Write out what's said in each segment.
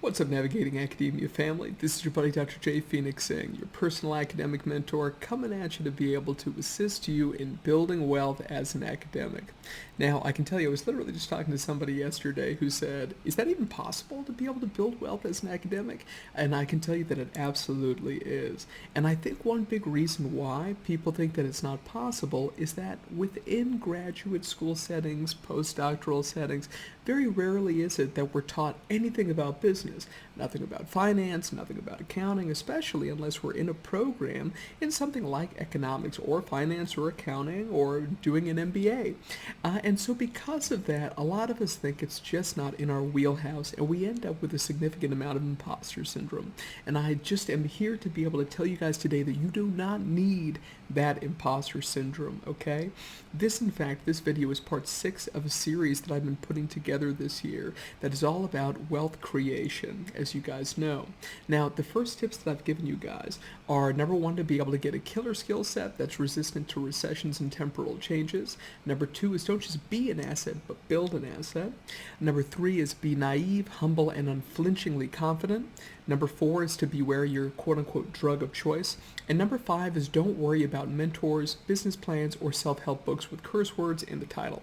What's up, Navigating Academia family? This is your buddy Dr. J. Phoenix Singh, your personal academic mentor, coming at you to be able to assist you in building wealth as an academic. Now, I can tell you, I was literally just talking to somebody yesterday who said, is that even possible to be able to build wealth as an academic? And I can tell you that it absolutely is. And I think one big reason why people think that it's not possible is that within graduate school settings, postdoctoral settings, very rarely is it that we're taught anything about business, nothing about finance, nothing about accounting, especially unless we're in a program in something like economics or finance or accounting or doing an MBA. And so because of that, a lot of us think it's just not in our wheelhouse, and we end up with a significant amount of imposter syndrome. And I just am here to be able to tell you guys today that you do not need that imposter syndrome, okay? This video is part 6 of a series that I've been putting together this year that is all about wealth creation, as you guys know. Now, the first tips that I've given you guys are, number 1, to be able to get a killer skill set that's resistant to recessions and temporal changes. Number 2 is don't just be an asset, but build an asset. Number 3 is be naive, humble, and unflinchingly confident. Number 4 is to beware your quote-unquote drug of choice. And number 5 is don't worry about mentors, business plans, or self-help books with curse words in the title.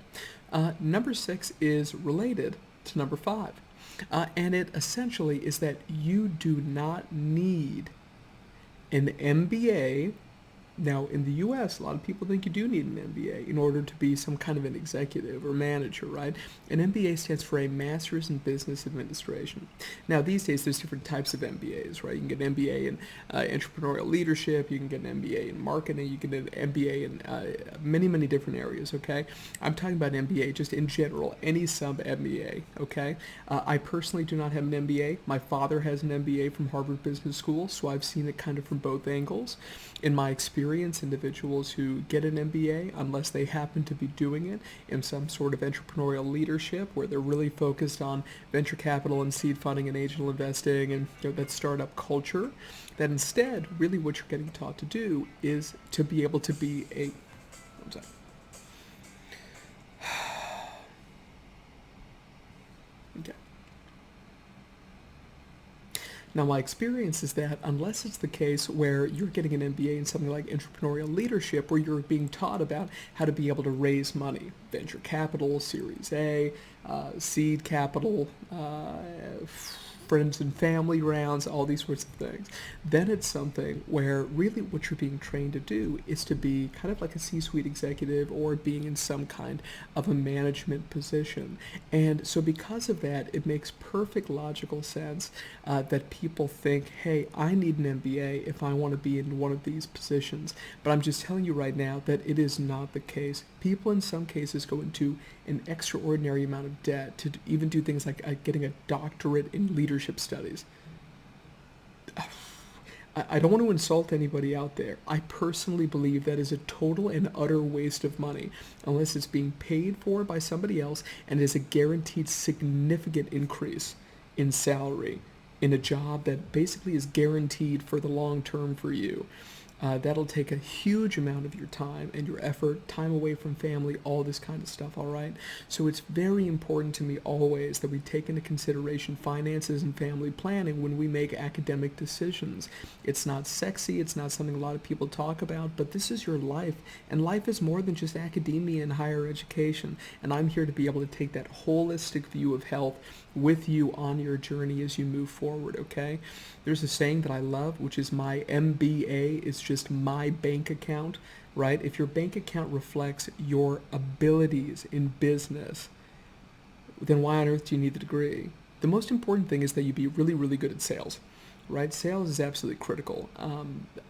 Number 6 is related to number 5. And it essentially is that you do not need an MBA. Now, in the U.S., a lot of people think you do need an MBA in order to be some kind of an executive or manager, right? An MBA stands for a Master's in Business Administration. Now, these days, there's different types of MBAs, right? You can get an MBA in entrepreneurial leadership, you can get an MBA in marketing, you can get an MBA in many, many different areas, okay? I'm talking about an MBA just in general, any sub-MBA, okay? I personally do not have an MBA. My father has an MBA from Harvard Business School, so I've seen it kind of from both angles. In my experience, individuals who get an MBA, unless they happen to be doing it in some sort of entrepreneurial leadership where they're really focused on venture capital and seed funding and angel investing and that startup culture, that instead, really what you're getting taught to do is to be able to be a... I'm sorry. Okay. Now, my experience is that unless it's the case where you're getting an MBA in something like entrepreneurial leadership, where you're being taught about how to be able to raise money, venture capital, Series A, seed capital, friends and family rounds, all these sorts of things, then it's something where really what you're being trained to do is to be kind of like a C-suite executive or being in some kind of a management position. And so because of that, it makes perfect logical sense that people think, hey, I need an MBA if I want to be in one of these positions. But I'm just telling you right now that it is not the case. People in some cases go into an extraordinary amount of debt to even do things like getting a doctorate in leadership studies. I don't want to insult anybody out there. I personally believe that is a total and utter waste of money unless it's being paid for by somebody else and is a guaranteed significant increase in salary in a job that basically is guaranteed for the long term for you. That'll take a huge amount of your time and your effort, time away from family, all this kind of stuff, all right? So it's very important to me always that we take into consideration finances and family planning when we make academic decisions. It's not sexy, it's not something a lot of people talk about, but this is your life, and life is more than just academia and higher education, and I'm here to be able to take that holistic view of health with you on your journey as you move forward, okay? There's a saying that I love, which is my MBA is just my bank account, right? If your bank account reflects your abilities in business, then why on earth do you need the degree? The most important thing is that you be really, really good at sales, right? Sales is absolutely critical.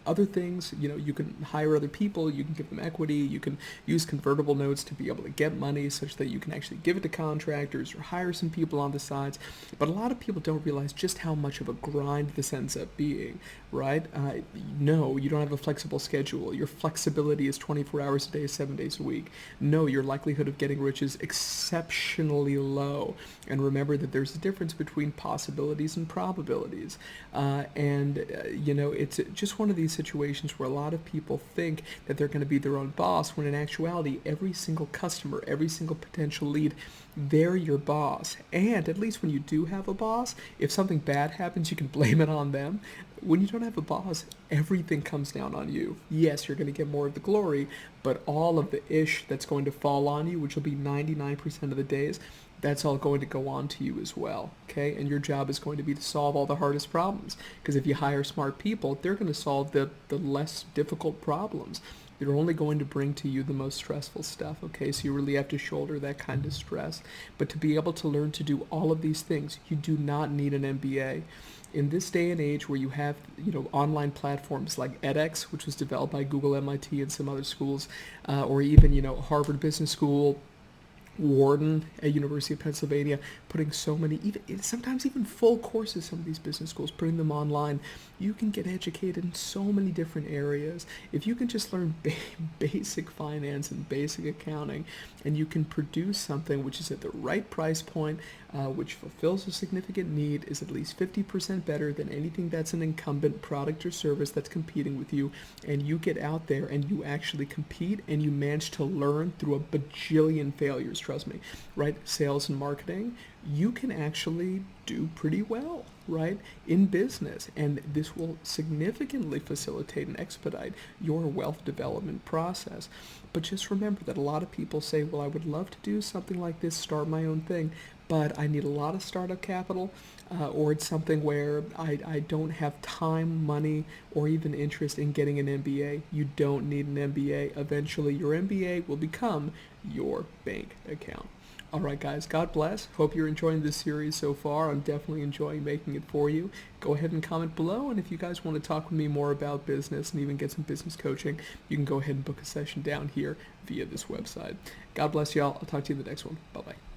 Other things, you can hire other people, you can give them equity, you can use convertible notes to be able to get money such that you can actually give it to contractors or hire some people on the sides. But a lot of people don't realize just how much of a grind this ends up being, right? No, you don't have a flexible schedule. Your flexibility is 24 hours a day, 7 days a week. No, your likelihood of getting rich is exceptionally low. And remember that there's a difference between possibilities and probabilities. It's just one of these situations where a lot of people think that they're going to be their own boss, when in actuality, every single customer, every single potential lead, they're your boss. And at least when you do have a boss, if something bad happens, you can blame it on them. When you don't have a boss, everything comes down on you. Yes, you're going to get more of the glory, but all of the ish that's going to fall on you, which will be 99% of the days, that's all going to go on to you as well, okay? And your job is going to be to solve all the hardest problems, because if you hire smart people, they're going to solve the less difficult problems. They're only going to bring to you the most stressful stuff, okay? So you really have to shoulder that kind of stress. But to be able to learn to do all of these things, you do not need an MBA. In this day and age where you have, online platforms like edX, which was developed by Google, MIT, and some other schools, or even, Harvard Business School, Wharton at University of Pennsylvania, putting so many, sometimes even full courses, some of these business schools, putting them online. You can get educated in so many different areas. If you can just learn basic finance and basic accounting, and you can produce something which is at the right price point, which fulfills a significant need, is at least 50% better than anything that's an incumbent product or service that's competing with you, and you get out there and you actually compete and you manage to learn through a bajillion failures, trust me, right? Sales and marketing, you can actually do pretty well, right, in business, and this will significantly facilitate and expedite your wealth development process. But just remember that a lot of people say, well, I would love to do something like this, start my own thing, but I need a lot of startup capital, or it's something where I don't have time, money, or even interest in getting an MBA. You don't need an MBA. Eventually, your MBA will become your bank account. All right, guys, God bless. Hope you're enjoying this series so far. I'm definitely enjoying making it for you. Go ahead and comment below, and if you guys want to talk with me more about business and even get some business coaching, you can go ahead and book a session down here via this website. God bless y'all. I'll talk to you in the next one. Bye-bye.